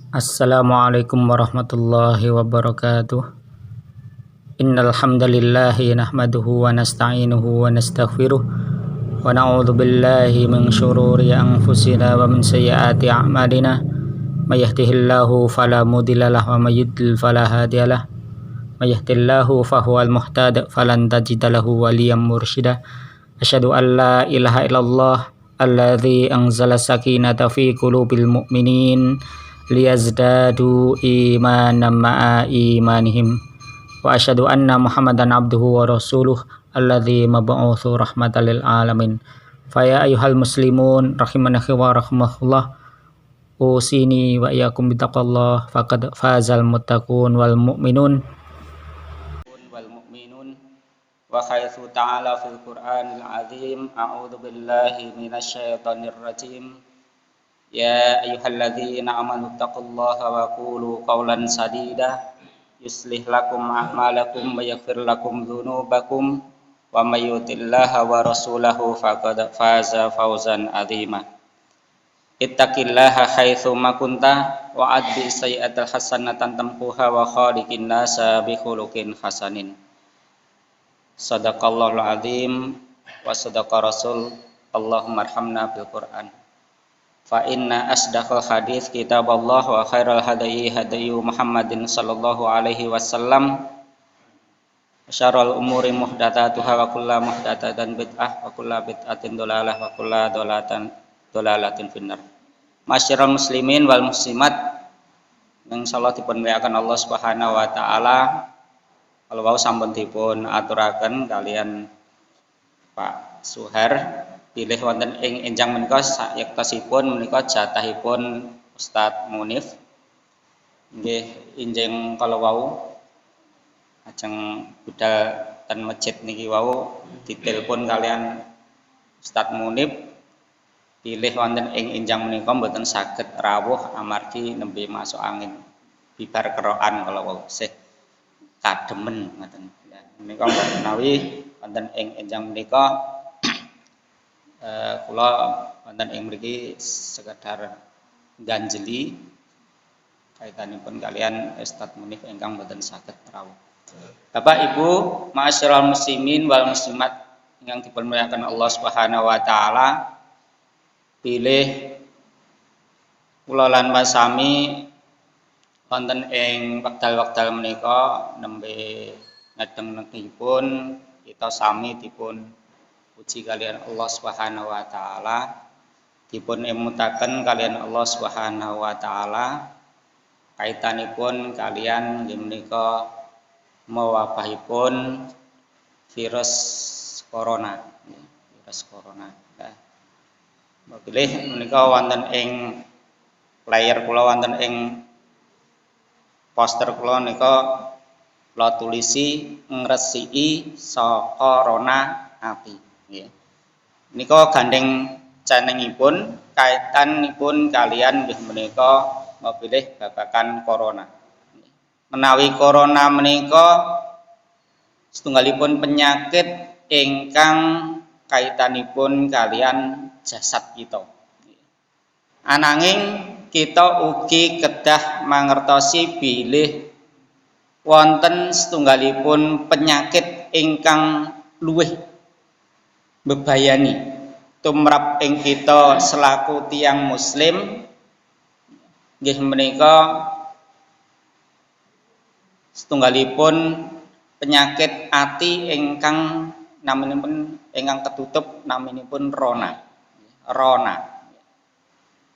Assalamualaikum warahmatullahi wabarakatuh. Innal hamdalillahi nahmaduhu wa nasta'inuhu wa nastaghfiruh wa na'udzu billahi min shururi anfusina wa min sayyiati a'malina. May yahdihillahu fala mudilla lahu wa may yudlil fala hadiyalah. May yahdihillahu fahuwal muhtadi falan tajida lahu waliyyan mursyida. Asyhadu an la ilaha illallah alladzi anzala sakinata fi qulubil mu'minin liyazdadu imanan ma'a imanihim wa asyhadu anna muhammadan abduhu wa rasuluh alladzi mab'utsu rahmatan lil alamin. Fa ya ayyuhal muslimun rahimani wa rahmatullah, usini wa iyyakum bittaqwallah faqad fazal muttaqun wal mu'minun wa haitsu ta'ala fil qur'anil azim a'udzu billahi minasy syaithanir rajim. Ya ayyuhalladzina amanu taqullaha wa qulu qawlan sadida yuslih lakum a'malakum wa yaghfir lakum dzunubakum wa may yuti'llaha wa rasulahu faqad faza fawzan 'azima. Ittaqillaha haitsu ma kunta wa adbi sayyi'atal hasanatan tamhuha wa khaliqin nasa bi khuluqin hasanin. Sadaqallahul azim wa sadaqa rasul. Allahumma arhamna bil Qur'an. Fa inna asdaqal hadits kitaballah wa khairal hadayi hadayu Muhammadin sallallahu alaihi wasallam. Syarrul umuri muhdatsatuha wa kullu muhdatsatin bid'ah wa kullu bid'atin dhalalah wa kullu dhalalatin finnar. Masyiral muslimin wal muslimat, insyaallah dipun muliakan Allah Subhanahu wa taala. Kalau wau sampun dipun aturaken kalian Pak Suhar pilih wonten ing enjang menika sayektosipun menika jatahipun Ustadz Munif. Nggih enjing kalau wau ajeng budal ten masjid niki wau ditelepon kalian Ustadz Munif pilih wonten ing enjang menika mboten saged rawuh amargi nembe masuk angin bibar kerokan kalau wau sih kademen ngoten. Menika menawi wonten ing enjang menika kula wonten ing mriki sekedar ganjeli kaitanipun kalian Ustadz Munif ingkang boten saged rawuh. Bapak Ibu, ma'asyiral muslimin wal muslimat ingkang dipun muliakan Allah Subhanahu wa taala, pilih kula lan Mas sami wonten ing wekdal-wekdal menika nembe ngedeng-nedengipun kita sami dipun puji kalian Allah Subhanahu wa taala, dipun emutaken kalian Allah Subhanahu wa taala kaitanipun kalian inggih menika mewabahipun virus corona. Virus corona. Pilih menika wonten ing player kula wonten ing poster kula nika kula tulisi ngresiki saka rona ati. Nggih. Nika gandeng cenengipun kaitanipun kalian nggih menika mapilih babakan corona. Menawi corona menika setunggalipun penyakit ingkang kaitanipun kalian jasad kita. Ananging kita ugi kedah mangertosi bilih wonten setunggalipun penyakit ingkang luwih bebayani tumrap ing kita selaku tiyang muslim nggih menika setunggalipun penyakit ati ingkang naminipun ingkang ketutup naminipun rona.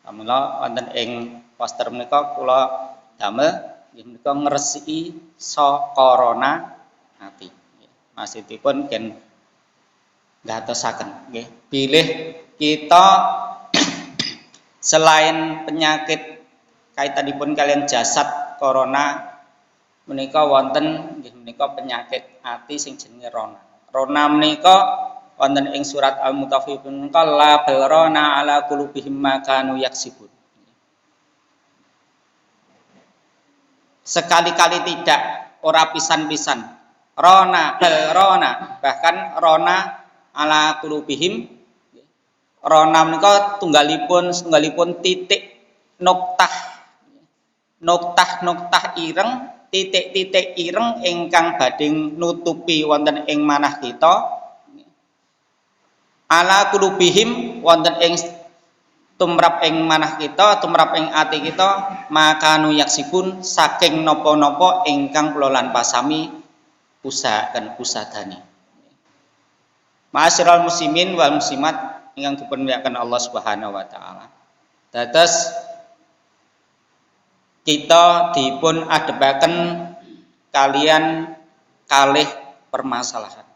Kamula wonten ing poster menika kula damel nggih menika ngresiki corona ati. Maksudipun ken ngatosaken nggih bilih kita selain penyakit kaitanipun kalian jasad corona menika wonten nggih menika penyakit ati sing jenenge rona. Rona menika wonten ing surat Al-Mutaffifin menika la barana ala qulubihim ma kanu yaksibun. Sekali-kali tidak, ora pisan-pisan. Rona bahkan rona ala qulubihim. Rona menika tunggalipun titik noktah noktah-noktah ireng, titik-titik ireng ingkang badhe nutupi wonten ing manah kita ala kulubihim wonten ing tumrap ing manah kita, tumrap ing ati kita, maka nuyaksipun saking napa-napa ingkang kula lan pasami usahaken usadani. Ma'asyiral muslimin wal muslimat ingkang dipun mulyakaken Allah Subhanahu wa taala. Dados kita dipun adepaken kalian kalih permasalahan.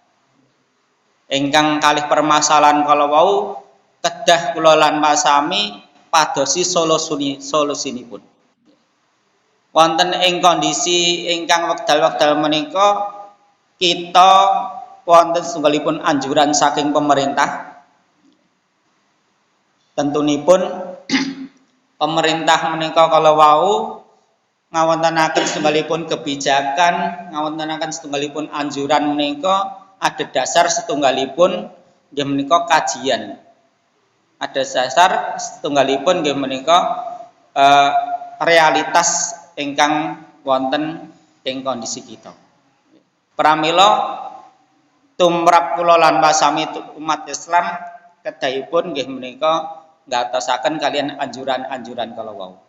Ingkang kalih permasalahan kala wau kedah kula lan pasami padosi solusinipun. Wonten ing kondisi ingkang wekdal-wekdal menika kita wonten setunggalipun anjuran saking pemerintah. Tentunipun pemerintah menika kala wau ngawontenaken setunggalipun kebijakan, ngawontenaken setunggalipun anjuran menika ada dasar setunggalipun nggih menika kajian. Ada dasar setunggalipun nggih menika realitas ingkang wonten ing kondisi kita. Pramila tumrap kula lan pasami umat Islam kedahipun nggih menika ngatosaken kalian anjuran-anjuran kala wau.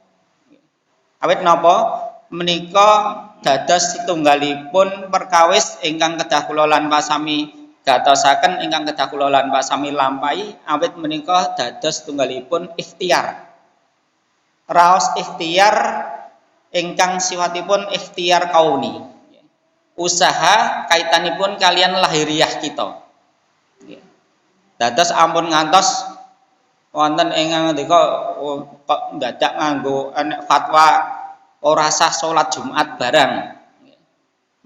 Awit napa menika dados setunggalipun perkawis ingkang kedah kula lan pasami gatosaken ingkang kedah kula lan pasami lampahi awit menika dados setunggalipun ikhtiar. Raos ikhtiar ingkang sifatipun ikhtiar kauni. Usaha kaitanipun kalian lahiriah kita. Dados ampun ngantos wonten ingkang ngendika kok dadak nganggo fatwa ora sah salat Jumat barang.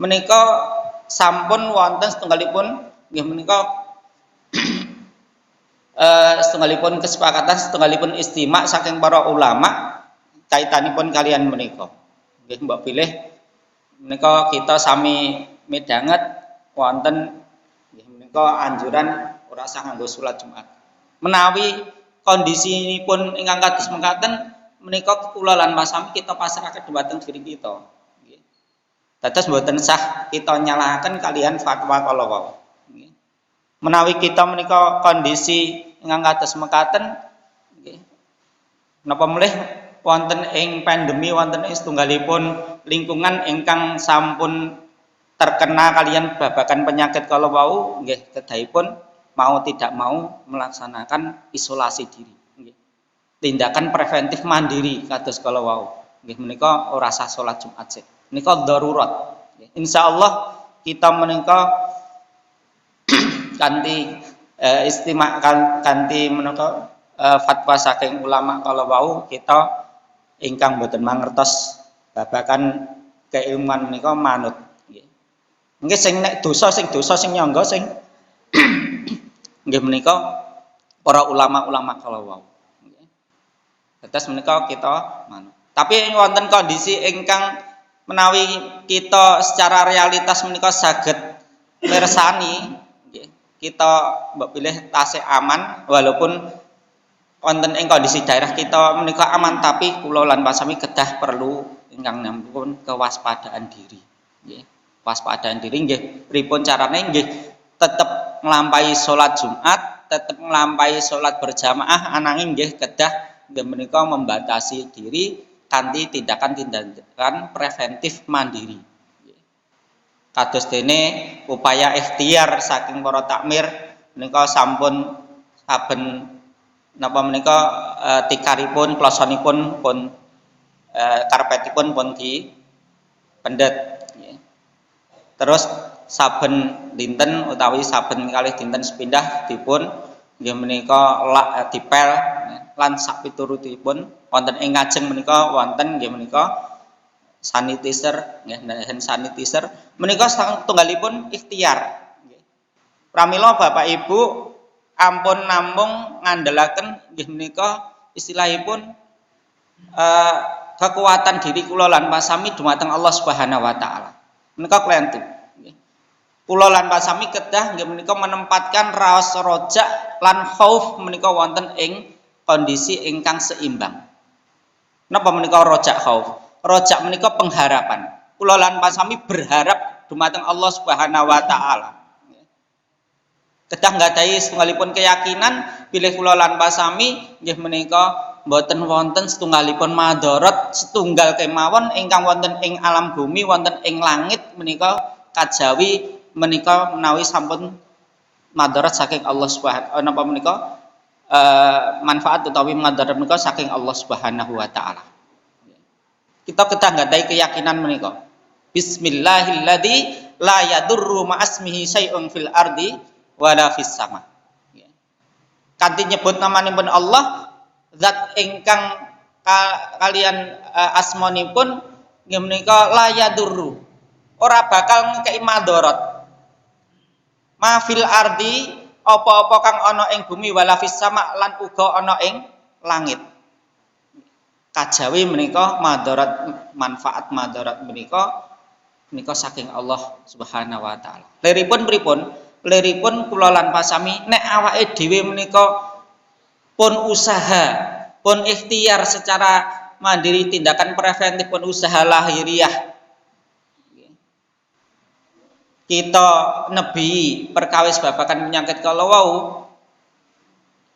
Menika sampun wonten setunggalipun nggih menika setunggalipun kesepakatan, setunggalipun istimak saking para ulama kaitanipun kalian menika. Nggih mbok pilih menika kita sami midhanget wonten nggih menika anjuran ora sah nganggo salat Jumat. Menawi kondisinipun ingkang kados mekaten menika kula lan pasami kita pasrahaken dhumateng diri kita. Nggih. Dados mboten sah kita nyalahaken kalian fatwa kala wau. Nggih. Menawi kita menika kondisi ingkang kados mekaten nggih. Napa melih wonten ing pandemi wonten ing setunggalipun lingkungan ingkang sampun terkena kalian babagan penyakit kala wau nggih kedahipun mau tidak mau melaksanakan isolasi diri nggih. Tindakan preventif mandiri kados kala wau nggih menika ora sah salat Jumat sik. Menika darurat. Insyaallah kita menika kanthi istimak kanthi menika fatwa saking ulama kala wau kita ingkang boten mangertos babagan keilmuan menika manut nggih. Nggih sing nek dosa sing nyangga sing nggih menika para ulama-ulama kala wau. Nggih. Dados menika kita manut. Tapi wonten kondisi ingkang menawi kita secara realitas menika saged mirsani nggih. Kita mbok pilih tasih aman walaupun wonten ing kondisi daerah kita menika aman tapi kula lan pasami kedah perlu ingkang nampun kewaspadaan diri nggih. Waspadaan diri nggih pripun carane nggih tetep nglampahi salat Jumat, tetep nglampahi salat berjamaah ananging nggih kedah nggih menika membatasi diri kanthi tindakan-tindakan preventif mandiri. Kados dene upaya ikhtiar saking para takmir menika sampun saben napa menika tikaripun plosonipun pun karpetipun pun dipendet nggih. Terus saben dinten utawi saben kalih dinten sepindah dipun nggih menika lak dipel lan sak piturutipun wonten ing ngajeng menika wonten nggih menika sanitizer nggih hand sanitizer menika satunggalipun ikhtiar nggih. Pramila Bapak Ibu ampun namung ngandelaken nggih menika istilahipun kekuatan diri kula lan pasami dumateng Allah Subhanahu wa taala. Menika klentu. Kula lan pasami kedah nggih menika menempatkan raos rojak lan khauf menika wonten ing kondisi ingkang seimbang. Napa menika rojak khauf? rojak menika pengharapan. Kula lan pasami berharap dumateng Allah Subhanahu wa taala. Kedah nggadahi setunggalipun keyakinan bilih kula lan pasami nggih menika mboten wonten setunggalipun madharat setunggal kemawon ingkang wonten ing alam bumi wonten ing langit menika kajawi menika menawi sampun madharat saking Allah Subhanahu napa menika manfaat utawi madharat menika saking Allah Subhanahu wa taala. Kita kedah nggadahi keyakinan menika. Bismillahilladzi la yadurru ma'asmihi syai'un fil ardi wala fis sama. Kanthi nyebut namanipun Allah, zat ingkang kalian asmanipun nggih menika la yadurru. Ora bakal ngekeki madharat. Ma fil ardi apa-apa kang ana ing bumi wala fis sama lan uga ana ing langit. Kajawi menika madharat manfaat madharat menika saking Allah Subhanahu wa taala. Liripun pripun? Liripun kula lan pasami nek awake dhewe menika pun usaha, pun ikhtiar secara mandiri tindakan preventif pun usaha lahiriah. Kita nebi perkawis babakan penyakit kala wau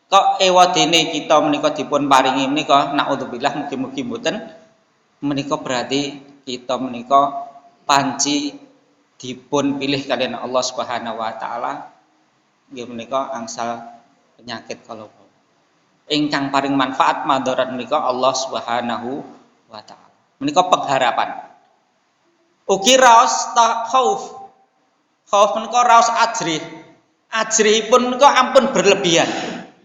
kok ewadene kita menika dipun paringi menika naudzubillah mugi-mugi mboten menika berarti kita menika panci dipun pilih kalian Allah Subhanahu wa taala nggih menika angsal penyakit kalau ingkang paring manfaat madharat menika Allah Subhanahu wa taala. Menika pengharapan. Ugi raos khauf. Khauf menika raos ajrih. Ajrihipun menika ampun berlebihan.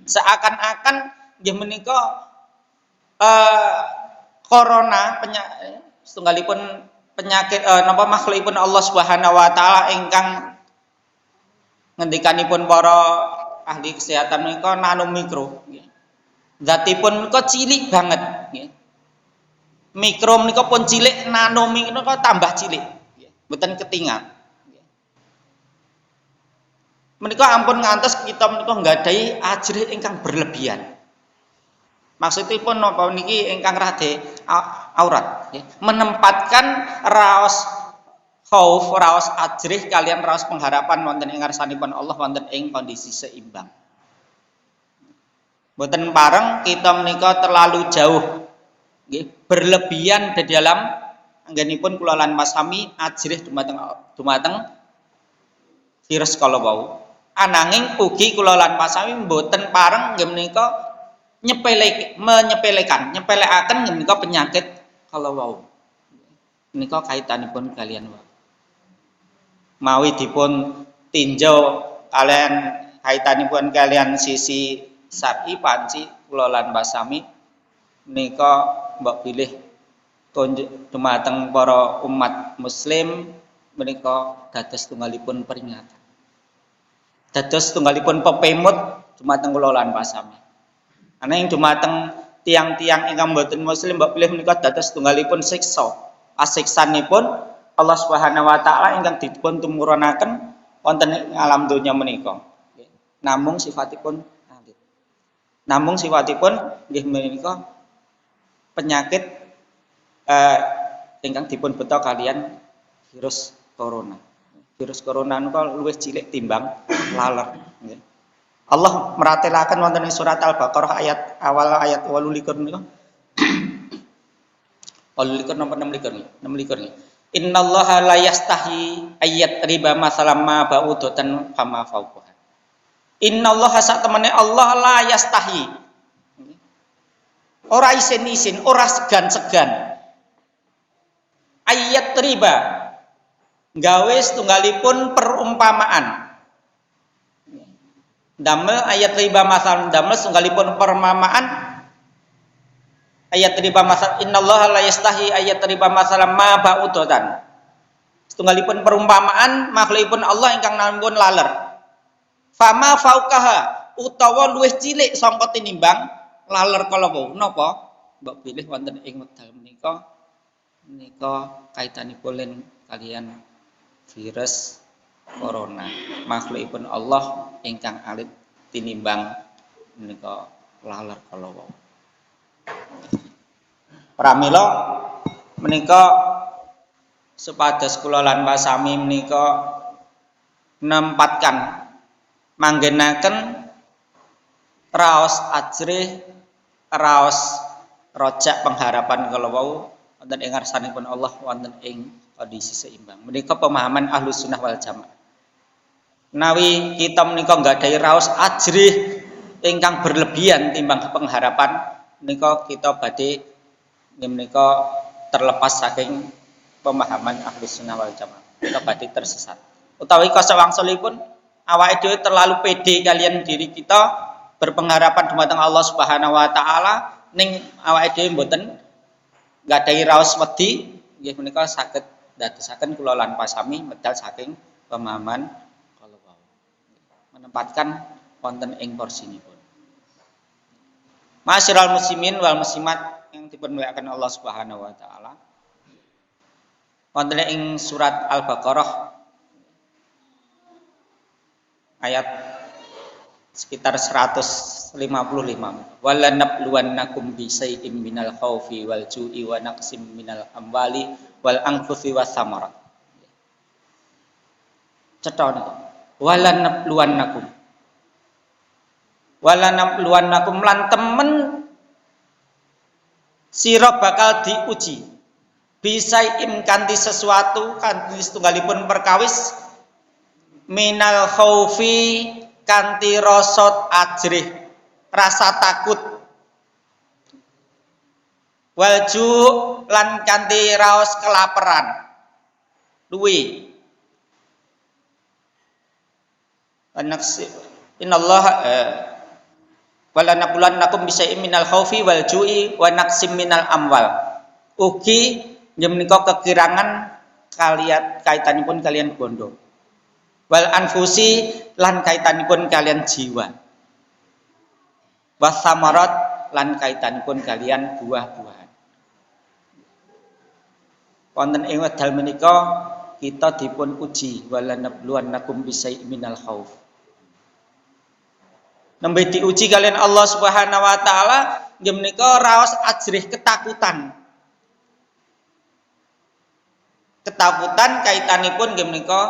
Seakan-akan nggih menika corona setunggalipun penyakit napa makhlukipun Allah Subhanahu wa taala ingkang ngendikanipun para ahli kesehatan menika nanomikro nggih. Zatipun menika cilik banget nggih. Mikro menika pun cilik, nano menika tambah cilik nggih. Mboten ketingal. Menika ampun ngantos kita menika nggadahi ajrih ingkang berlebihan. Maksudipun napa niki ingkang rade aurat nggih. Menempatkan raos khauf, raos ajrih kalian raos pengharapan wonten ing ngarsanipun Allah wonten ing kondisi seimbang. Mboten pareng kita menika terlalu jauh nggih, berlebihan di dalam anggenipun kula lan Mas Hami ajrih dumateng virus kala wau. Ananging ugi kula lan Mas Hami mboten pareng nggih menika menyepelekan nggih menika penyakit kala wau. Menika kaitanipun kalian wau. Mawi dipun tinjau kalian kaitanipun kalian sisi syar'i panci kula lan Mas Hami menika mbok pilih dumateng para umat muslim menika dados tunggalipun peringatan. Dados tunggalipun pepemut dumateng kula lan pasami. Ana ing dumateng tiang-tiang ingkang boten muslim mbok pilih menika dados tunggalipun siksa. Asiksanipun Allah Subhanahu wa taala ingkang dipun tumuraken wonten ing alam donya menika. Namung sifatipun nggih menika penyakit ingkang dipun beto kalian virus corona. Virus corona niku luwih cilik timbang laler nggih. Allah meratelaken wonten ing surat Al-Baqarah ayat awal ayat 28 niku. 28 nomor 26 nggih. Innallaha la yastahi ayat riba masalam ma ba'udatan kama fauqah. Innallaha sak temene Allah la yastahi. Ora isin-isin, ora segan-segan. Ayat riba gawe setunggalipun perumpamaan. Damel ayat riba masal damel setunggalipun perumpamaan. Ayat riba masal innallaha la yastahi ayat riba masalam ma ba'udatan. Setunggalipun perumpamaan makhlukipun Allah ingkang nampun laler. Fama fauqaha utawa luwih cilik sangka tinimbang laler kala wau. Napa? Mbok pilih wonten ing wekdal menika kaitanipun kalian virus corona. Makhlukipun Allah ingkang alit tinimbang menika laler kala wau. Pramila menika supados kula lan pasami menika nempatkan manggenaken raos ajrih raos rojak pengharapan kala wau wonten ing ngarsanipun Allah wonten ing kondisi seimbang. Menika pemahaman Ahlus Sunnah wal Jamaah. Menawi kita menika nggadahi raos ajrih ingkang berlebihan timbang pengharapan menika kita badhe menika terlepas saking pemahaman Ahlus Sunnah wal Jamaah. Kita badhe tersesat. Utawi kasa wangsulipun awake dhewe terlalu pede kalian diri kita berpengharapan dumateng Allah Subhanahu wa taala ning awake dhewe mboten nggadahi raos wedi nggih menika saged dadosaken kula lan pasami medal saking pemahaman menempatkan wonten ing porsinipun. Ma'asyiral muslimin wal muslimat yang dipunmuliakan Allah Subhanahu wa taala. Wonten ing surat Al-Baqarah ayat sekitar 155. Wala nabluwannakum bi syai'in minal khaufi wal ju'i wa naqsim minal amwali wal anfusi was samarat. Cetha niku. Wala nabluwannakum lan temen sira bakal diuji bisai'in kanthi sesuatu kanthi setunggalipun perkawis minal khaufi kanthi rasa ajrih rasa takut walju lan kanthi raos kelaparan luwi anaksi innallaha wala nabluwannakum bisyai'in minal khaufi wal ju'i wa naqsim minal amwal. Ugi menika kekirangan kalian kaitanipun kalian bondo. Wal anfusi lan kaitanipun kalian jiwa. Was samarat lan kaitanipun kalian buah-buahan. Wonten ing wekdal menika kita dipun uji wala nabluwannakum bisyai'in minal khauf. Nembe diuji kalian Allah Subhanahu wa taala nggih menika raos ajrih ketakutan. Ketakutan kaitanipun nggih menika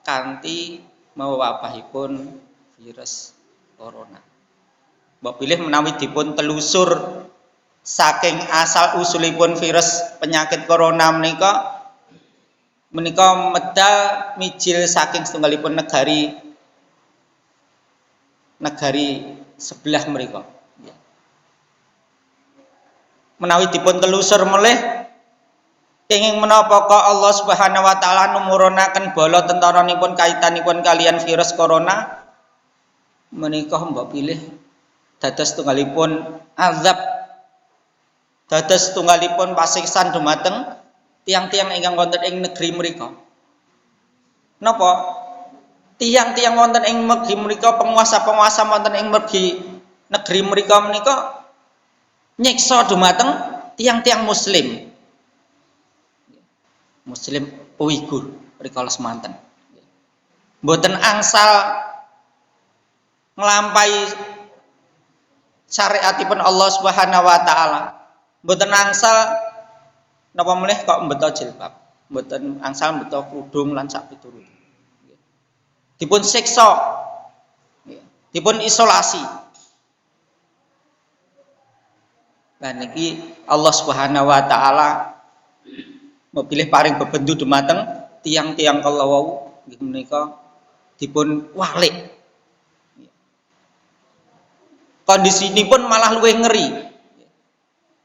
kanthi mewabahipun virus corona. Mbok pilih menawi dipun telusur saking asal usulipun virus penyakit corona menika medal mijil saking setunggalipun negari sebelah mereka. Menawi dipun telusur melih kenging menapa kok Allah Subhanahu wa taala numurunaken bala tentaranipun kaitanipun kalian virus corona menika mbok pilih dados tunggalipun azab dados tunggalipun pasiksan dumateng tiang-tiang ingkang wonten ing negeri mereka. Napa? Tiang-tiang wonten ing mergi mereka, penguasa-penguasa wonten ing mergi negeri mereka menika nyiksa dumateng tiang-tiang muslim Uighur rikala semanten. Mboten angsal nglampahi syariatipun Allah Subhanahu wa taala. Mboten angsal napa meneh kok mbeta jilbab. Mboten angsal mbeta kudung lan sak piturute. Dipun siksa, dipun isolasi. Lah niki Allah Subhanahu wa taala mepilih paring bebendu dumateng tiang-tiang kala wau nggih menika dipun walik. Kondisinipun malah luwih ngeri.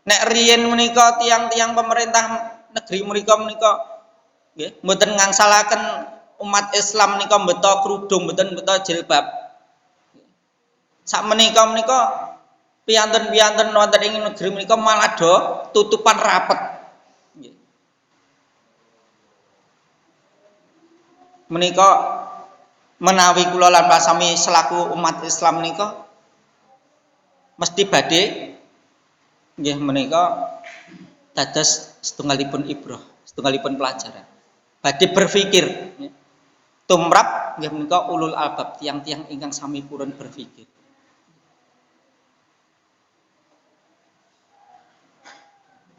Nek riyen menika tiang-tiang pemerintah negeri menika nggih mboten ngangsalaken umat Islam menika mbeta kerudung, mboten mbeta jilbab. Sak menika piyanten-piyanten wonten ing negeri menika malah do tutupan rapet. Menika menawi kula lan pasami selaku umat Islam menika mesti badhe nggih menika dados setunggalipun ibrah, setunggalipun pelajaran. Badhe berpikir tumrap nggih menika ulul albab tiang-tiang ingkang sami purun berpikir.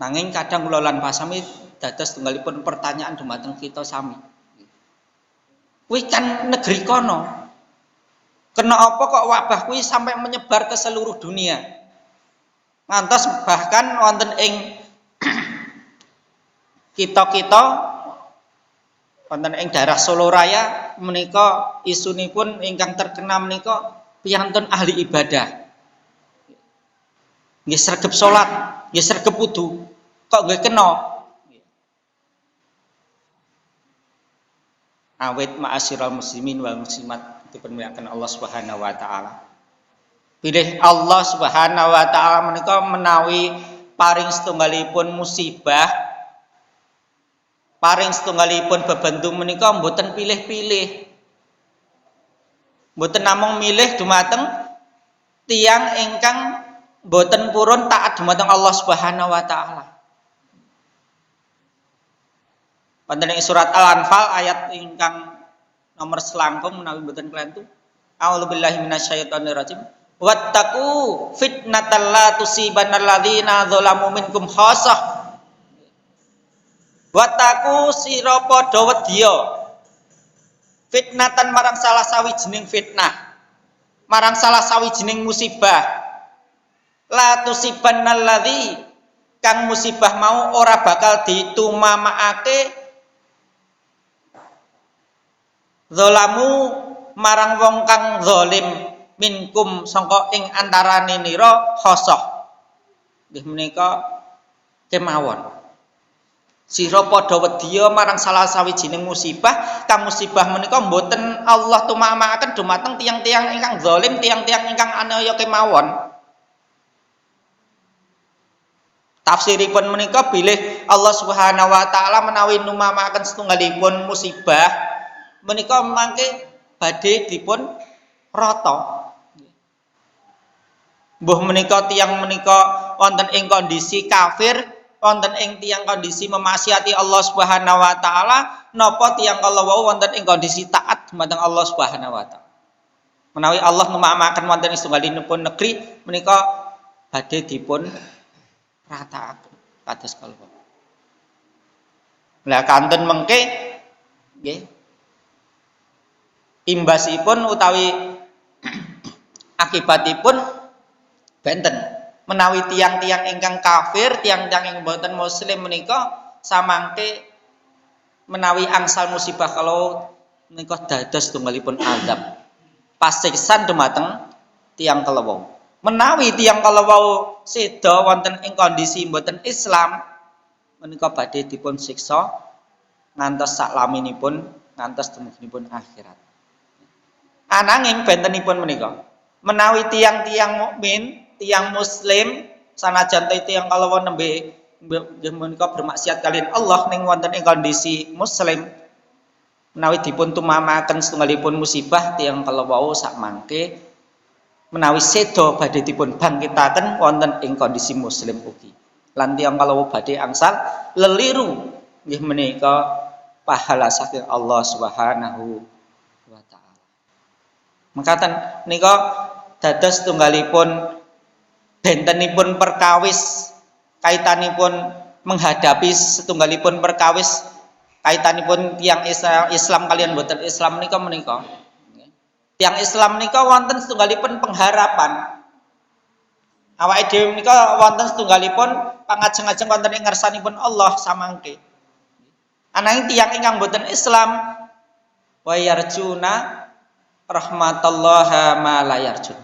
Nanging kadang kula lan pasami dados tunggalipun pertanyaan dumateng kita sami. Kuwi kan negeri kono. Kenapa kok wabah kuwi sampai menyebar ke seluruh dunia? Ngantos bahkan wonten ing kita wonten ing daerah Solo Raya menika isunipun ingkang terkena menika piyantun ahli ibadah. Nggih sregep salat, nggih sregep wudu, kok nggih kena. Awit ma'asyiral muslimin wal muslimat dipermuliakan Allah Subhanahu wa taala. Pilih Allah Subhanahu wa taala menika menawi paring setunggalipun musibah, paring setunggalipun bebentung menika mboten pilih-pilih. Mboten namung milih dumateng tiyang ingkang mboten purun taat dumateng Allah Subhanahu wa taala. Wonten ing surat Al-Anfal ayat ingkang nomor selangkung menawi mboten kelentu. A'udzubillahi minasyaitonir rajim. Wattaqu fitnatal la tusibannal ladzina dzalamu minkum khassah. Wattaqu sira padha wedya fitnatan marang salah sawijining fitnah, marang salah sawijining musibah. La tusibannal ladzi kang musibah mau ora bakal ditumamaake zalamu marang wong kang zalim minkum sangka ing antarane nira khosoh. Nggih menika kemawon. Sira padha wedya marang salah sawijining musibah, kang musibah menika mboten Allah tumamakaken dumateng tiang-tiang ingkang zalim, tiang-tiang ingkang anaya kemawon. Tafsiripun menika bilih Allah Subhanahu wa taala menawi numamakaken setunggalipun musibah menika mangke badhe dipun rata. Mbuh menika tiyang menika wonten ing kondisi kafir, wonten ing tiyang kondisi memaksiati Allah Subhanahu wa taala, napa tiyang kala wau wonten ing kondisi taat dumateng Allah Subhanahu wa taala. Menawi Allah numamaken wonten ing setunggalipun negeri menika badhe dipun rataaken kados kala wau. Lah kanten mengke nggih imbasipun utawi akibatipun benten menawi tiang-tiang ingkang kafir, tiang-tiang ingkang boten muslim menika samangke menawi angsal musibah kalau menika dados tunggalipun azab pasiksan dumateng tiang kalawau. Menawi tiang kalawau seda wonten ing kondisi boten Islam menika badhe dipun siksa ngantos saklaminipun ngantos temuginipun akhirat. Ananging bentenipun menika menawi tiang-tiang mukmin, tiang muslim sanajan tiyang kalawau nembe menika bermaksiat kalian Allah ning wonten ing kondisi muslim menawi dipun tumamaken setunggalipun musibah tiang kalawau sak mangke menawi seda badhe dipun bangkitaken wonten ing kondisi muslim ugi lan tiang kalawau badhe angsal leliru nggih menika pahala saking Allah Subhanahu wa taala. Mekaten nika dados tunggalipun bentenipun perkawis kaitanipun menghadapi setunggalipun perkawis kaitanipun tiang Islam kalian boten Islam menika. Tiang Islam menika wonten setunggalipun pengharapan. Awake dhewe menika wonten setunggalipun pangajeng-ajeng wonten ing ngarsanipun Allah samangke. Ananging tiang ingkang boten Islam wa yarjuna rahmatallaha ma la yarjun.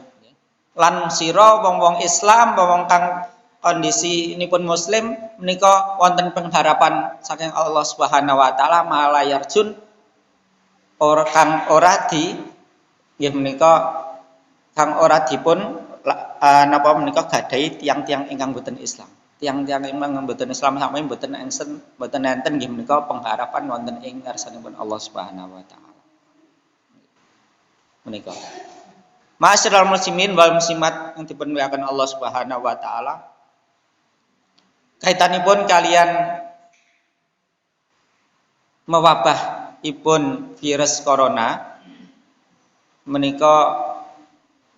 Lan sira wong-wong Islam, wong kang kondisi ini pun muslim menika wonten pengharapan saking Allah Subhanahu wa taala ma la yarjun kang ora di nggih menika kang ora dipun napa menika gadahi tiang-tiang ingkang boten Islam. Tiang-tiang ingkang boten Islam sami boten enten nggih menika pengharapan wonten ing ngarsanipun Allah Subhanahu wa taala. Menika. Ma'asyiral muslimin wal muslimat yang dipermuliakan Allah Subhanahu wa taala. Kaitanipun kalian mewabahipun virus corona menika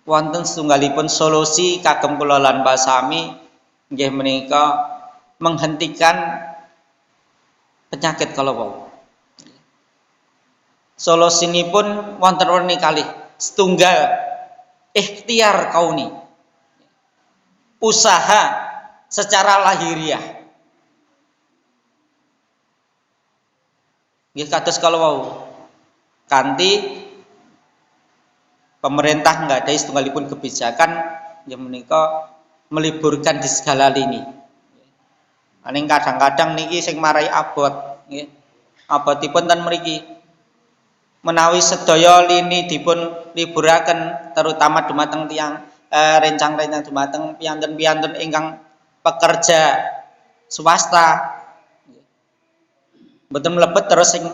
wonten setunggalipun solusi kagem kula lan basami nggih menika menghentikan penyakit kalau wau. Solusinipun wonten werni kalih. Setunggal ikhtiar kauni. Usaha secara lahiriah. Nggih kados kalau wau. Kanthi pemerintah nggadahi setunggalipun kebijakan yang menika meliburkan di segala lini. Aning kadang-kadang niki sing marai abot nggih. Abotipun ten mriki menawi sedaya lini dipun liburaken terutama dumateng tiyang rencang-rencang dumateng piyanten-piyanten ingkang pekerja swasta mboten mlebet terus sing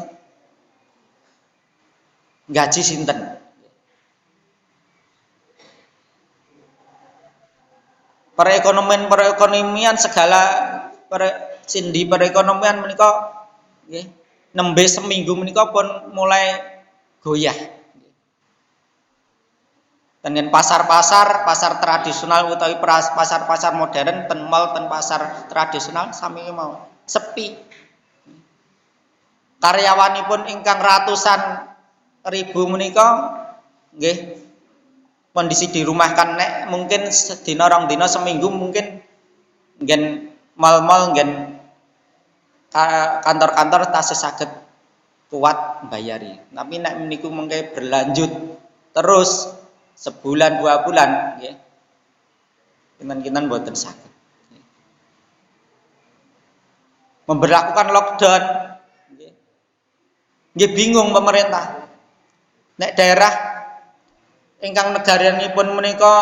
gaji sinten. Perekonomian segala sindi perekonomian menika nggih nembe seminggu menika pun mulai goyah. Tengen pasar-pasar, pasar tradisional utawi pasar-pasar modern, ten mall, ten pasar tradisional sami mau sepi. Karyawanipun ingkang ratusan ribu menika nggih kondisi dirumahkan nek mungkin sedina rong dina seminggu mungkin nggen mal-mal nggen kantor-kantor tasih saged kuat mbayari. Tapi nek meniku mengke berlanjut terus sebulan 2 bulan nggih. Kinten-kinten mboten saged. Memberlakukan lockdown nggih. Nggih bingung pemerintah. Nek daerah ingkang negaranipun menika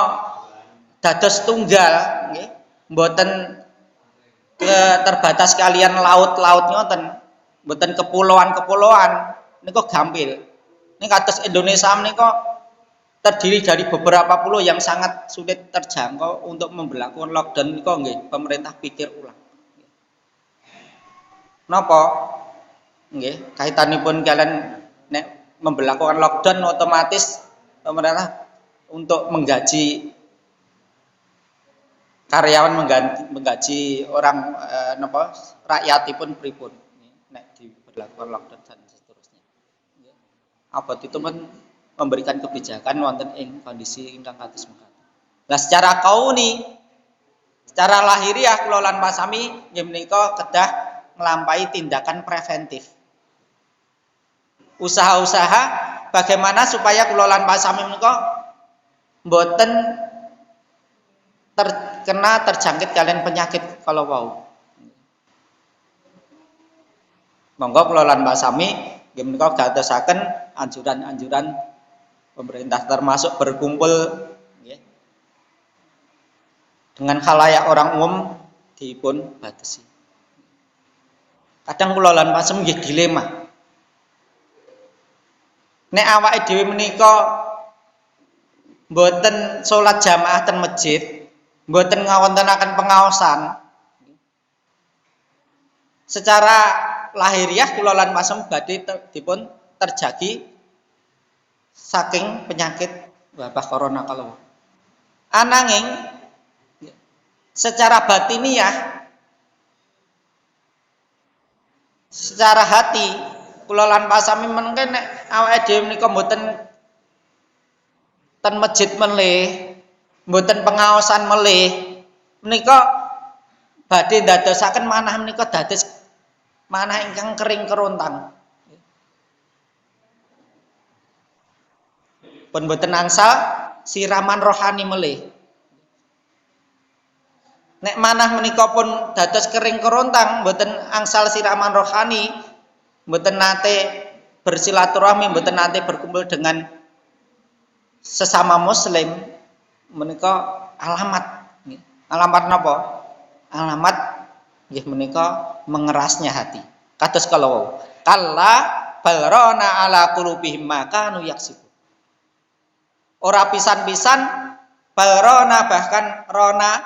dados tunggal nggih, mboten terbatas kalian laut-laut nyoten, mboten kepulauan-kepulauan niku gampil. Ini kados Indonesia menika terdiri dari beberapa pulau yang sangat sulit terjangkau untuk memberlakukan lockdown niku nggih, pemerintah pikir ulang. Napa? Nggih, kaitanipun kalian nek memberlakukan lockdown otomatis pemerintah untuk menggaji karyawan menggaji orang napa rakyatipun pripun nek diberlakukan lockdown dan seterusnya. Abot itu memberikan kebijakan wonten ing kondisi ingkang kados mekaten. Lah secara kauni, secara lahiriah kula lan pasami nggih menika kedah nglampahi tindakan preventif. Usaha-usaha bagaimana supaya kula lan pasami menika mboten terjangkit kalian penyakit kalau wau. Monggo kula lan pasami nggih menika dadosaken anjuran-anjuran pemerintah termasuk berkumpul nggih dengan khalayak orang umum dipun batasi. Kadang kula lan pasem nggih dilema. Nek awake dhewe menika mboten salat jamaah ten masjid, mboten ngawontenaken pengaosan. Secara lahiriah kula lan pasem badhe dipun terjagi saking penyakit wabah corona kalau. Ananging secara batiniah, secara hati kula lan pasami mengke nek awake dhewe menika mboten ten masjid melih, mboten pengaosan melih, menika badhe ndadosaken manah menika dados manah ingkang kering kerontang. Pun mboten angsal siraman rohani melih. Nek manah menika pun dados kering kerontang, mboten angsal siraman rohani, mboten nate bersilaturahmi, mboten nate berkumpul dengan sesama muslim, menika alamat. Alamat napa? Alamat nggih menika mengerasnya hati. Kados kalau kalla balrona ala qulubihim ma kanu yaksibun. Ora pisan-pisan balrona bahkan rona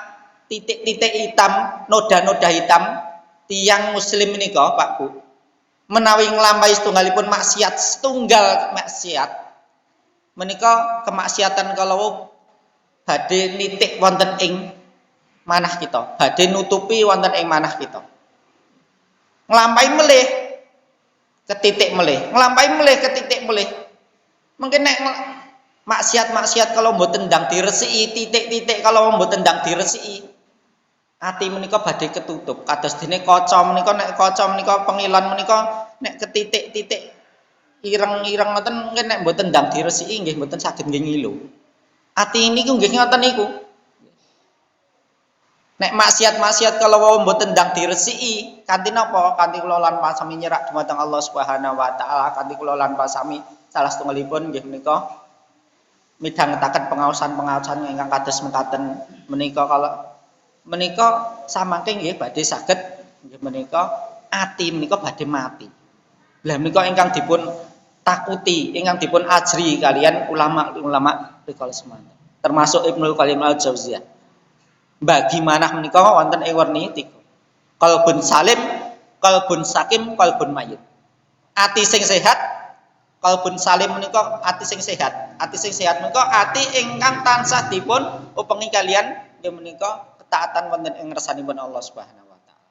titik-titik hitam, noda-noda hitam tiang muslim menika Pak Bu. Menawi nglampahi setunggalipun maksiat, setunggal maksiat menika kemaksiatan kalau badhe nitik wonten ing manah kita, badhe nutupi wonten ing manah kita. Nglampahi melih ke titik melih, nglampahi melih ke titik melih. Mungkin nek maksiat-maksiat kalau mboten ndang diresiki, titik-titik kalau mboten ndang diresiki, ati menika badhe ketutup. Kados dene kaca menika, nek kaca menika pengilon menika nek ke titik-titik ireng-ireng ngoten mungkin nek mboten ndang diresiki nggih mboten saged nggih ngilu. Ati niku nggih ngoten niku. Nek maksiat-maksiat kalau wau mboten ndang diresiki, kanthi napa? Kanthi kula lan pasami nyerak dumateng Allah Subhanahu wa taala, kanthi kula lan pasami salah setunggalipun nggih menika midhangetaken pengaosan-pengaosan ingkang kados mekaten menika kalau menika samangke nggih badhe saged nggih menika ati menika badhe mati. Lah menika ingkang dipun takuti, ingkang dipun ajri kalian ulama-ulama rikala semanten. Termasuk Ibnu Qayyim al-Jauziyah. Bagi manah menika wonten ing werni 3. Qalbun salim, qalbun sakim, qalbun mayyit. Ati sing sehat, qalbun salim menika ati sing sehat. Ati sing sehat menika ati ingkang tansah dipun upengi kalian nggih menika ketaatan wonten ing ngersanipun Allah Subhanahu wa taala.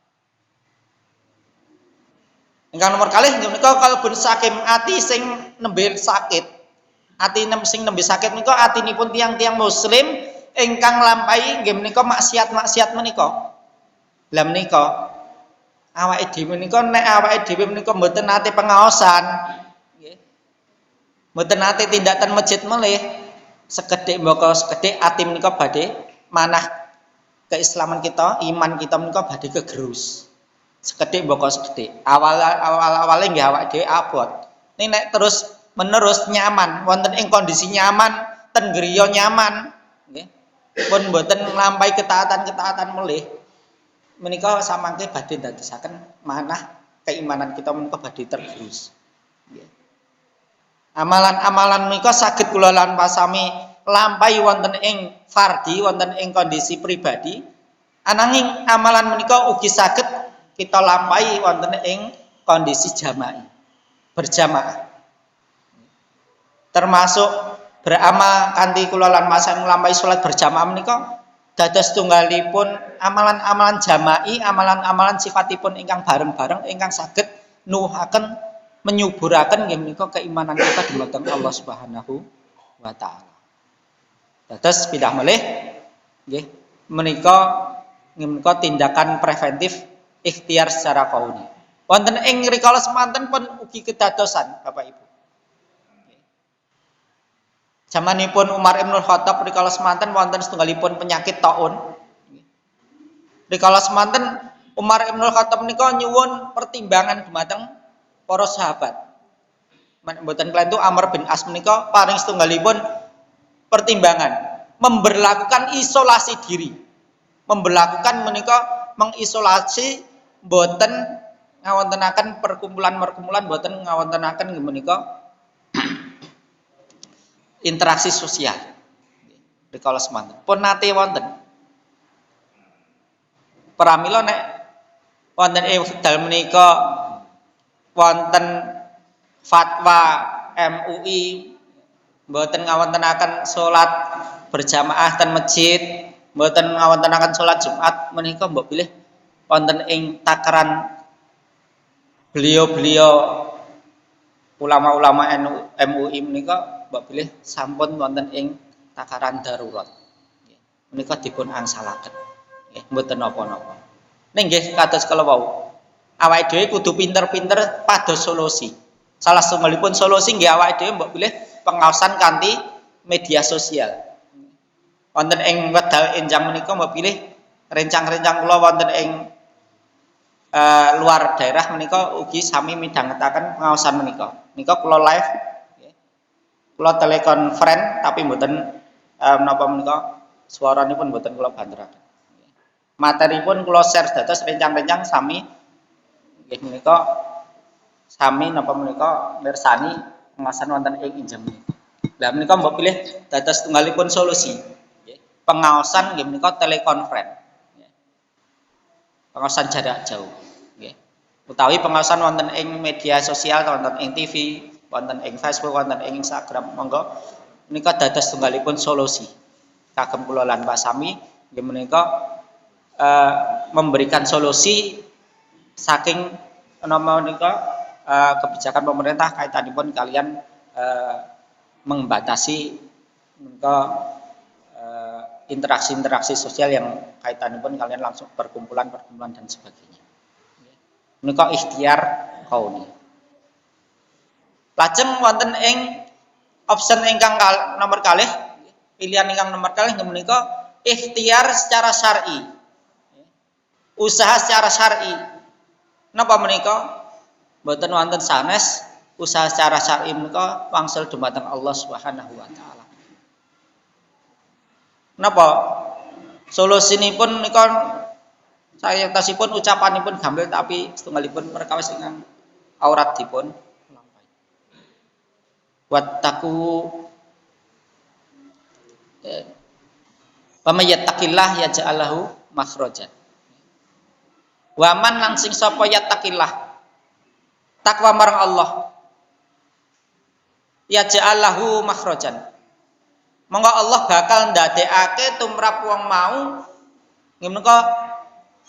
Ingkang nomor kalih nggih menika qalbun sakim, ati sing nembe sakit. Ati sing nembe sakit menika atinipun tiang-tiang muslim ingkang nglampahi nggih menika maksiat-maksiat menika. Lah menika awake dhewe menika nek awake dhewe menika mboten nate pengaosan nggih. Mboten nate tindakan masjid melih sekedhik mbaka sekedhik ati menika badhe manah keislaman kita, iman kita menika badhe kegerus. Sekedhik mbaka sekedhik. Awal-awale nggih awake dhewe abot. Nek terus menerus nyaman, wonten ing kondisi nyaman, ten griya nyaman nggih. Pun mboten nglampahi ketaatan-ketaatan melih menika samangke badhe ndadosaken manah keimanan kita menika badhe tergerus. Nggih. Amalan-amalan menika saged kula lan pasami lampahi wonten ing fardhi, wonten ing kondisi pribadi. Ananging amalan menika ugi saged kita lampahi wonten ing kondisi jamaah, berjamaah. Termasuk beramal kanthi kula lan pasami nglampahi salat berjamaah menika dados tunggalipun amalan-amalan jama'i, amalan-amalan sifatipun ingkang bareng-bareng ingkang saged nuwuhaken menyuburaken nggih menika keimanan kita dumateng Allah Subhanahu wa taala. Dados pindah malih nggih menika tindakan preventif ikhtiar secara kauni. Wonten ing rikala semanten pun ugi kedadosan Bapak Ibu. Zamanipun Umar Ibnul Khattab rikala semanten wonten setunggalipun penyakit taun. Rikala semanten Umar Ibnul Khattab menika nyuwun pertimbangan dumateng para sahabat. Mboten kelentu Amr bin As menika paring setunggalipun pertimbangan memberlakukan isolasi diri. Memberlakukan menika mengisolasi mboten ngawontenaken perkumpulan-perkumpulan mboten ngawontenaken menika interaksi sosial. Rikala semanten pun nate wonten. Pramila nek wonten ing wekdal menika wonten fatwa MUI mboten ngawontenaken salat berjamaah ten masjid, mboten ngawontenaken salat Jumat menika mbok pilih wonten ing takaran beliau-beliau ulama-ulama MUI menika mbok pilih sampun wonten ing takaran darurat. Menika dipun angsalaken. Nggih, mboten napa-napa. Ning nggih kados kala wau. Awake dhewe kudu pinter-pinter pados solusi. Salah setunggalipun solusi nggih awake dhewe mbok pilih pengaosan kanthi media sosial. Wonten ing wedal enjang menika mbok pilih rencang-rencang kula wonten ing luar daerah menika ugi sami midhangetaken pengaosan menika. Menika kula live kula telekonferen tapi mboten menapa menika suaranipun mboten kula banteraken. Materipun kula share dados rencang-rencang sami nggih menika sami napa menika mirsani pengaosan wonten ing injang menika. Lah menika mbok pilih dados tunggalipun solusi. Nggih. Pengaosan nggih menika telekonferen. Pengaosan jarak jauh. Nggih. Utawi pengaosan wonten ing media sosial, wonten ing TV, wonten ing Facebook, wonten ing Instagram, monggo menika dados tunggalipun solusi. Kagem kula lan Pak Sami nggih menika memberikan solusi saking napa menika kebijakan pemerintah kaitanipun kalian membatasi interaksi-interaksi sosial yang kaitanipun kalian langsung perkumpulan-perkumpulan dan sebagainya. Menika ikhtiar kauni. Lajeng wonten ing option ingkang nomor kalih, pilihan ingkang nomor kalih menika ikhtiar secara syar'i. Usaha secara syar'i. Napa menika? Mboten wonten sanes usaha secara syar'i menika wangsul dumateng Allah Subhanahu wa taala. Napa? Solusinipun menika sayektasipun ucapanipun gambil tapi setunggalipun perkawis ingkang aurat dipun lampahi. Wattaqu Pamayattaqillah yaj'al lahu makhrajan. Waman lan sing sapa yattaqillah takwa marang Allah yaj'al lahu makhrajan. Monggo Allah bakal ndadekake tumrap wong mau menika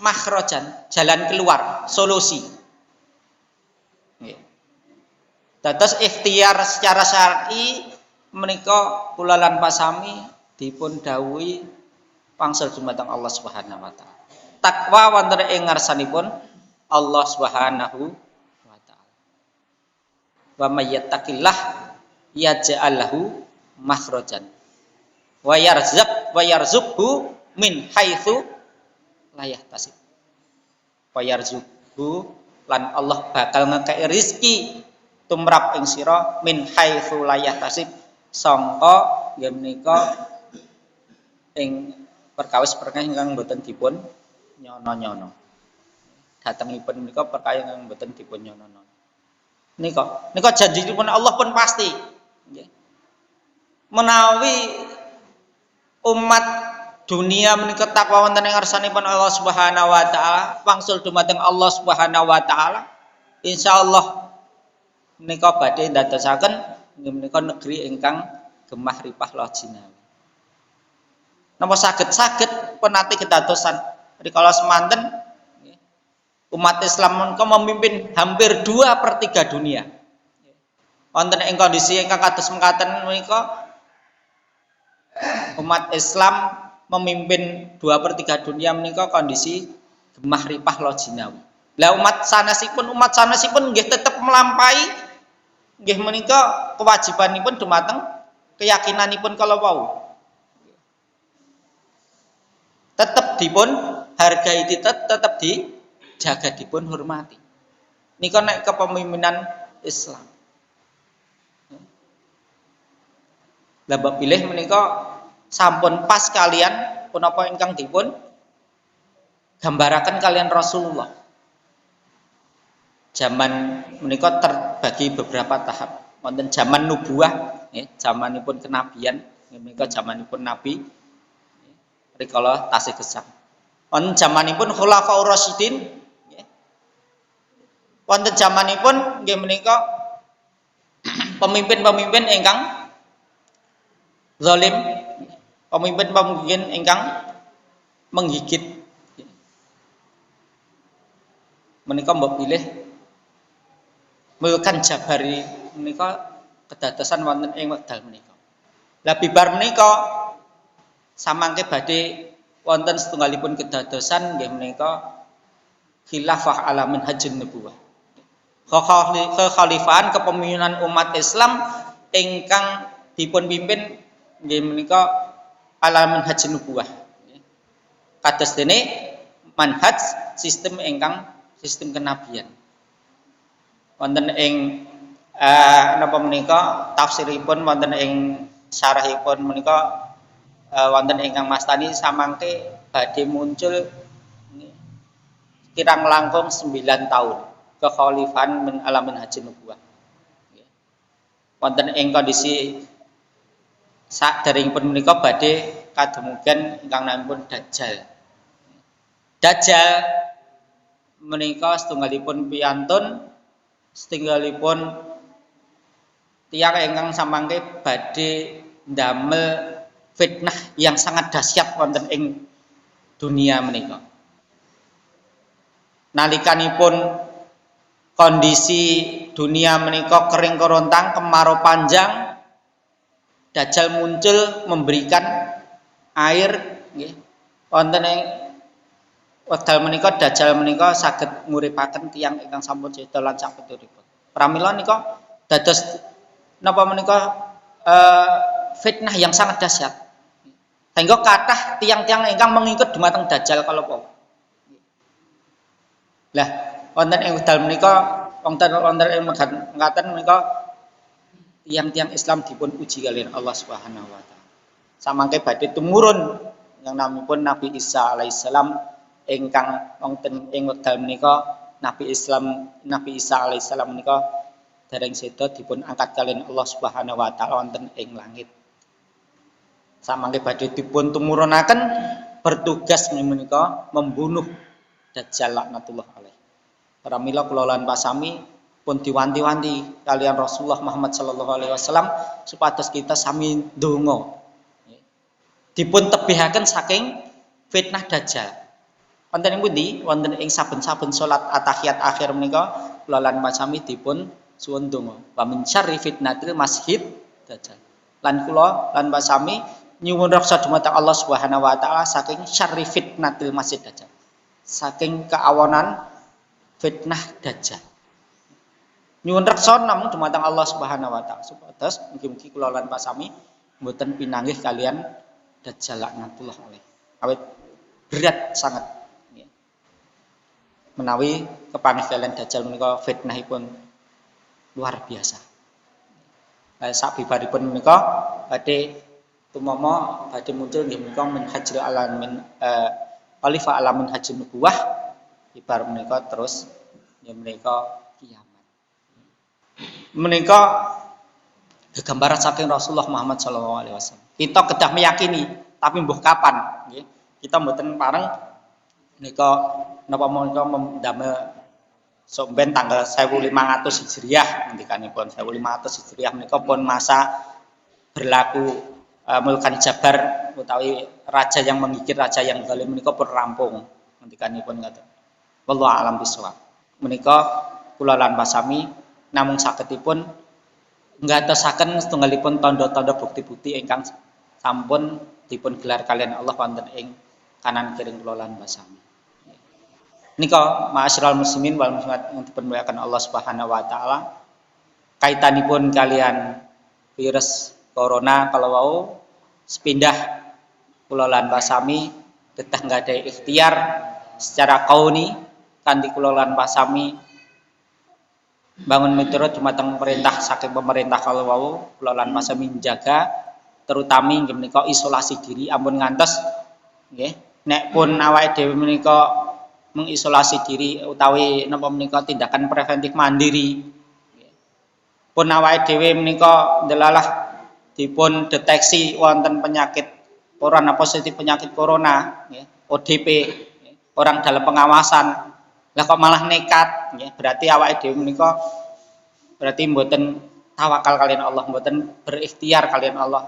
makhrajan, jalan keluar, solusi. Nggih. Dados ikhtiar secara syar'i menika kula lan pasami dipun dawuhi wangsul dumateng Allah Subhanahu wa taala. Takwa wonten ing ngarsanipun Allah Subhanahu wa taala. Wa may yattaqillah yaj'al lahu makhrajan wa yarzuqhu min haitsu la yahtasib. Wa yarzuqhu lan Allah bakal ngekeki rezeki tumrap ing sira min haitsu la yahtasib sangka nggih menika ing perkawis-perkawis ingkang boten dipun nyono-nyono. Datengipun menika perkawis ingkang boten dipun nyono-nyono. Nika janjipun Allah pun pasti. Nggih. Menawi umat dunia menika takwa wonten ing ngarsanipun Allah Subhanahu wa taala, wangsul dumateng Allah Subhanahu wa taala, insyaallah menika badhe ndadosaken menika negeri ingkang gemah ripah lojinawi. Napa saged penati kedadosan rikala semanten umat Islam menika memimpin hampir 2/3 dunia. Wonten ing kondisi ingkang kados mekaten menika umat Islam memimpin 2/3 dunia menika kondisi gemah ripah lojinawi. Lah umat sanesipun nggih tetep melampaui nggih menika kewajibanipun dumateng keyakinanipun kala wau. Tetep dipun hargai, tetep dijaga, dipun hormati. Nika nek kepemimpinan Islam. Lah bab pilih menika sampun pas kalian punapa ingkang dipun gambaraken kalian Rasulullah. Zaman menika terbagi beberapa tahap. Wonten zaman nubuwah, zamanipun kenabian, menika zamanipun nabi. Rikala tasih gesang. Wonten zamanipun Khulafaur Rasyidin, wonten zamanipun nggih menika pemimpin-pemimpin ingkang zalim, pemimpin-pemimpin ingkang menggigit. Menika mbok pilih Mulkan Jabari menika kedadosan wonten ing wekdal menika. Lah bibar menika samangke badhe wonten setunggalipun kedadosan nggih menika khilafah ala manhajun nubuwah. Kekhalifahan kepemimpinan umat Islam ingkang dipun pimpin nggih menika ala manhajun nubuwah. Kados dene manhaj sistem ingkang sistem kenabian. Wonten ing napa menika tafsiripun wonten ing syarahipun menika wonten ingkang mastani samangke badhe muncul kirang langkung 9 tahun kekhalifahan min alamin haji nubuwah. Wonten ing kondisi saderengipun menika badhe kadumugen ingkang namipun Dajjal. Dajjal menika setunggalipun piyantun, setunggalipun tiyang ingkang samangke badhe ndamel fitnah yang sangat dahsyat wonten ing dunia menika. Nalikanipun kondisi dunia menika kering kerontang, kemarau panjang, Dajjal muncul memberikan air nggih. Wonten ing wekdal menika Dajjal menika saged nguripaken tiyang ingkang sampun seda lan saputuripun. Pramila nika dados napa menika fitnah yang sangat dahsyat. Sehingga kathah tiyang-tiyang ingkang mengikut dumateng Dajjal kalapa. Lah wonten ing wekdal menika wonten ing mekaten menika tiyang-tiyang Islam dipun uji kaliyan Allah Subhanahu wa taala. Samangke badhe tumurun yang namipun Nabi Isa alaihissalam ingkang wonten ing wekdal menika Nabi Isa alaihissalam menika dereng seda dipun angkat kaliyan Allah Subhanahu wa taala wonten ing langit. Samangke badhe dipun tumurunaken bertugas menika membunuh Dajjal laknatullah alaih. Pramila kula lan pasami pun diwanti-wanti kalian Rasulullah Muhammad sallallahu alaihi wasallam supados kita sami ndonga dipun tebihaken saking fitnah Dajjal. Wonten ing pundi? Wonten ing saben-saben salat at-tahiyat akhir menika kula lan pasami dipun suwun ndonga. Wa min syarri fitnatil masjid Dajjal. Lan kula lan pasami nyuwun raksa dumateng Allah Subhanahu wa taala saking syarri fitnatil masjid Dajjal. Saking keawonan fitnah Dajjal. Nyuwun reksa namung dumateng Allah Subhanahu wa taala supados mugi-mugi kula lan pasami mboten pinanggih kalian Dajjal laknatullah alaih. Awit berat sangat ya. Menawi kepanggih kalian Dajjal menika fitnahipun luar biasa. Sabibaripun menika badhe tumama badhe muncul nggih menika minhajul alamin Khalifah alamin haji nubuwah ibar menika terus ya menika kiamat. Menika gambaran saking Rasulullah Muhammad sallallahu alaihi wasallam. Kita kedah meyakini tapi mbuh kapan nggih. Kita mboten pareng menika napa menika damel somben tanggal 1500 Hijriah ngendikanipun 1500 Hijriah menika pun masa berlaku Mulkan Jabar utawi raja yang menggigit raja yang zalim menika pun rampung ngendikanipun ngoten. Wallahu a'lam bishawab. Menika kula lan pasami namung sagedipun ngatosaken setunggalipun tanda-tanda bukti-bukti ingkang sampun dipun gelar kalian Allah wonten ing kanan kiring kula lan pasami. Nika ma'asyiral muslimin wal muslimat yang dipunmuliakan Allah Subhanahu wa taala kaitanipun kalian virus corona kalau wau sepindah kula lan pasami teteh nggadahi ikhtiar secara kauni kanthi kula lan pasami bangun miturut dumateng perintah saking pemerintah kalau wau kula lan pasami menjaga terutami nggih menika isolasi diri ampun ngantos nggih nek pun awake dhewe menika mengisolasi diri utawi napa menika tindakan preventif mandiri pun awake dhewe menika ndelalah dipun deteksi wonten penyakit corona positif penyakit corona ya, ODP ya, orang dalam pengawasan lah kok malah nekat ya, berarti awake dhewe menika berarti mboten tawakal kalian Allah mboten berikhtiar kalian Allah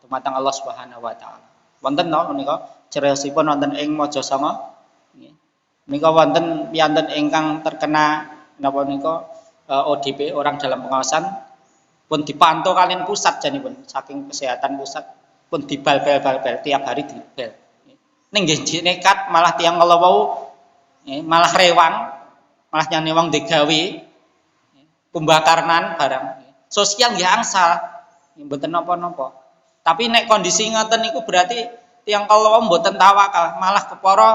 dumateng Allah Subhanahu wa taala. Wonten no menika cerosipun wonten ing Mojosanga nggih. Menika wonten piyanten ingkang terkena napa menika ODP orang dalam pengawasan pun dipantau kalian pusat janipun saking kesehatan pusat pun dibal-bal tiap hari dibal. Ning nggih nekat malah tiyang kala wau malah rewang, malah nyane wong digawe pembakarnan barang. Sosial nggih angsal, mboten napa-napa. Tapi nek kondisi ngoten niku berarti tiyang kala wau mboten tawakal, malah kepara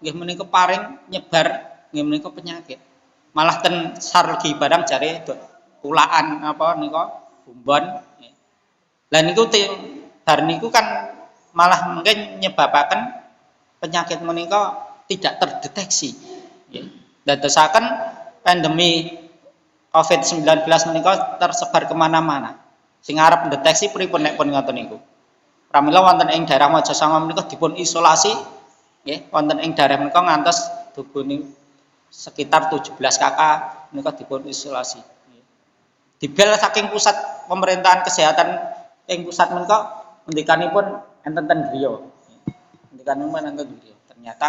nggih menika paring nyebar nggih menika penyakit. Malah ten sargi barang jare tulaan apa nika bumbon. Lah niku bar niku kan malah mungkin nyebabaken penyakit menika tidak terdeteksi. Nggih. Dadosaken pandemi COVID-19 menika tersebar kemana-mana. Sing arep mendeteksi pripun nek pun ngoten niku. Pramila wonten ing daerah Mojosanga menika dipun isolasi nggih, wonten ing daerah menika ngantos dugune sekitar 17 KK menika dipun isolasi. Dibel saking pusat pemerintahan kesehatan ing pusat menika ngendikanipun enten griya. Ngendikanipun enten griya. Ternyata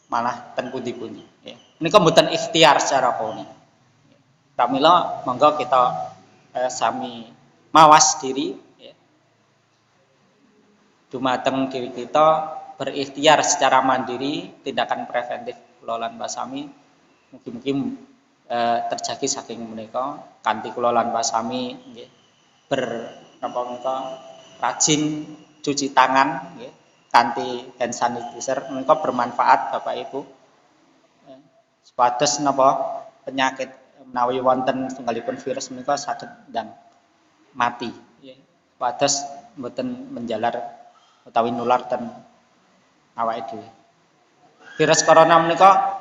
malah ten pundi-pundi nggih. Menika mboten ikhtiar secara kauni. Pramila monggo kita sami mawas diri ya. Dumateng diri kita berikhtiar secara mandiri tindakan preventif kula lan Mbak Sami mugi-mugi terjadi saking menika kanthi kula lan Mbak Sami nggih rajin cuci tangan nggih kanthi hand sanitizer menika bermanfaat Bapak Ibu. Supados napa penyakit menawi wonten tunggalipun virus menika saged dan mati nggih. Supados mboten menjalar utawi nular ten awake dhewe. Virus corona menika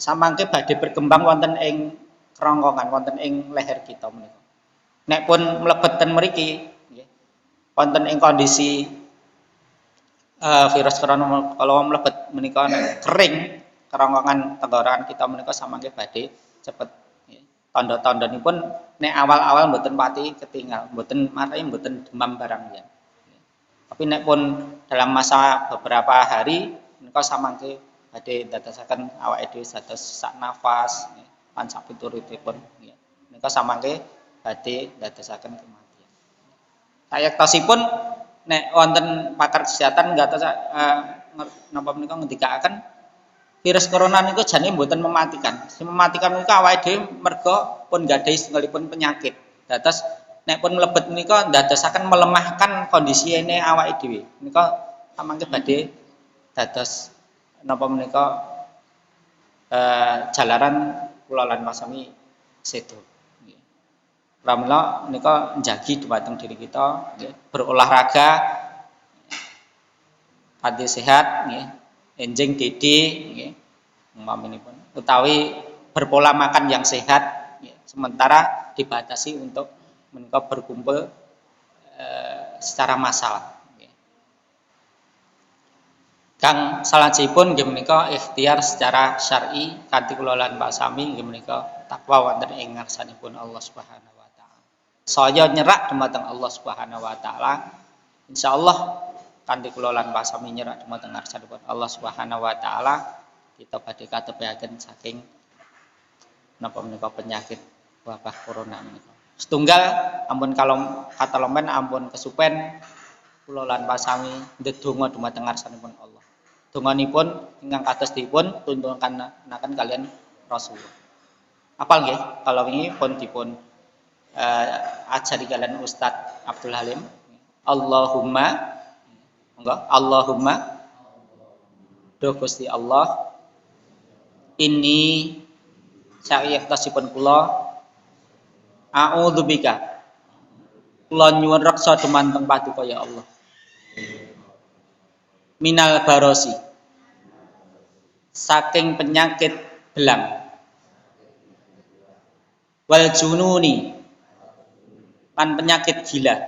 samangke badhe berkembang wonten ing kerongkongan, wonten ing leher kita menika. Nek pun mlebet ten mriki nggih, wonten ing kondisi virus corona kalau mlebet menika kering kerongkongan tenggorokan kita menika samangke badhe cepet nggih. Tanda-tandanipun nek awal-awal mboten pati ketinggal, mboten marai mboten demam barang ya. Tapi nek pun dalam masa beberapa hari menika samangke badhe ndadosaken awake dhewe dados sesak nafas lan sak pituritipun nggih. Menika samangke badhe ndadosaken kematian. Sayektosipun nek wonten pakar kesehatan ngatos napa menika ngendikaaken virus corona niku jane mboten mematikan. Sing mematikan niku awake dhewe merga pun gadhahi setunggalipun penyakit. Dados nek pun mlebet menika ndadosaken melemahkan kondisine awake dhewe. Menika samangke badhe dados napa menika jalaran kula lan Mas Sami sedo. Nggih. Pramila menika njagi dhumateng diri kita nggih, berolahraga kanthi sehat nggih, enjing dede nggih, umpaminipun utawi berpola makan yang sehat nggih, sementara dibatasi untuk menika berkumpul secara massal. Kang salajengipun nggih menika ikhtiar secara syar'i kanthi kula lan Mbak Sami nggih menika takwa wonten ing ngarsanipun Allah Subhanahu wa taala. Saya nyerak dumateng Allah Subhanahu wa taala. Insyaallah kanthi kula lan Mbak Sami nyerak dumateng ngarsanipun Allah Subhanahu wa taala kita badhe katepiaken saking napa menika penyakit wabah corona menika. Setunggal ampun kalau kata lompen ampun kesupen kula lan Mbak Sami ndedonga dumateng ngarsanipun Allah. Donganipun ingkang kados dipun tuntunaken kalian Rasulullah. Apal nggih kalau ini pun dipun ajari kalian Ustadz Abdul Halim. Allahumma enggak Allahumma do Gusti Allah ini sayektosipun kula a'udzubika kula nyuwun reksa dumanteng paduka ya Allah. Minal barosi saking penyakit belang wal jununi lan penyakit gila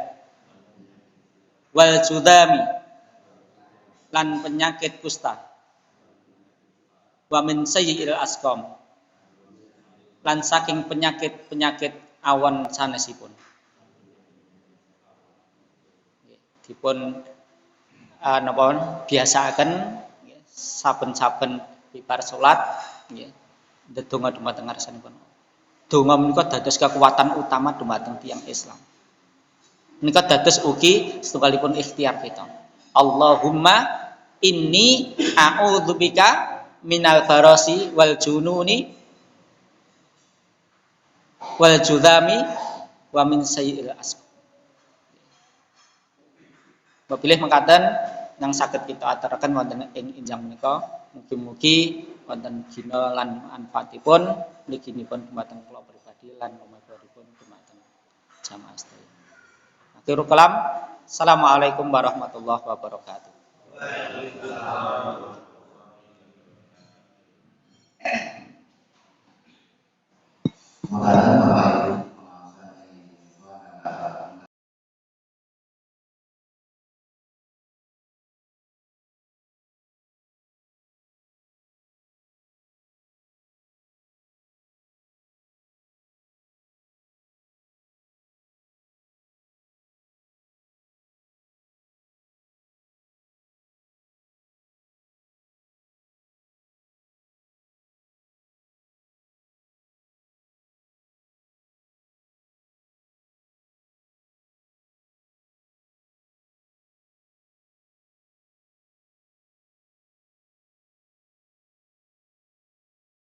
wal judami lan penyakit kusta wa min sayyi'il asqam lan saking penyakit awan sanesipun dipun napa biasaaken saben-saben bibar salat nggih ndedonga dumateng ngarsanipun. Donga menika dados kekuatan utama dumateng tiyang Islam. Menika dados ugi setunggalipun ikhtiar kita. Allahumma inni a'udzubika minal barasi wal jununi wal judami wa min sayyi'il asqam. Pilih mengkaten yang saged kita aturaken wonten ing injang menika mugi-mugi wonten gina lan manfaatipun mliginipun dumateng kula pribadi lan umatipun dumateng jamaah sedaya. Akhirul kalam. Assalamualaikum warahmatullahi wabarakatuh. Waalaikumsalam.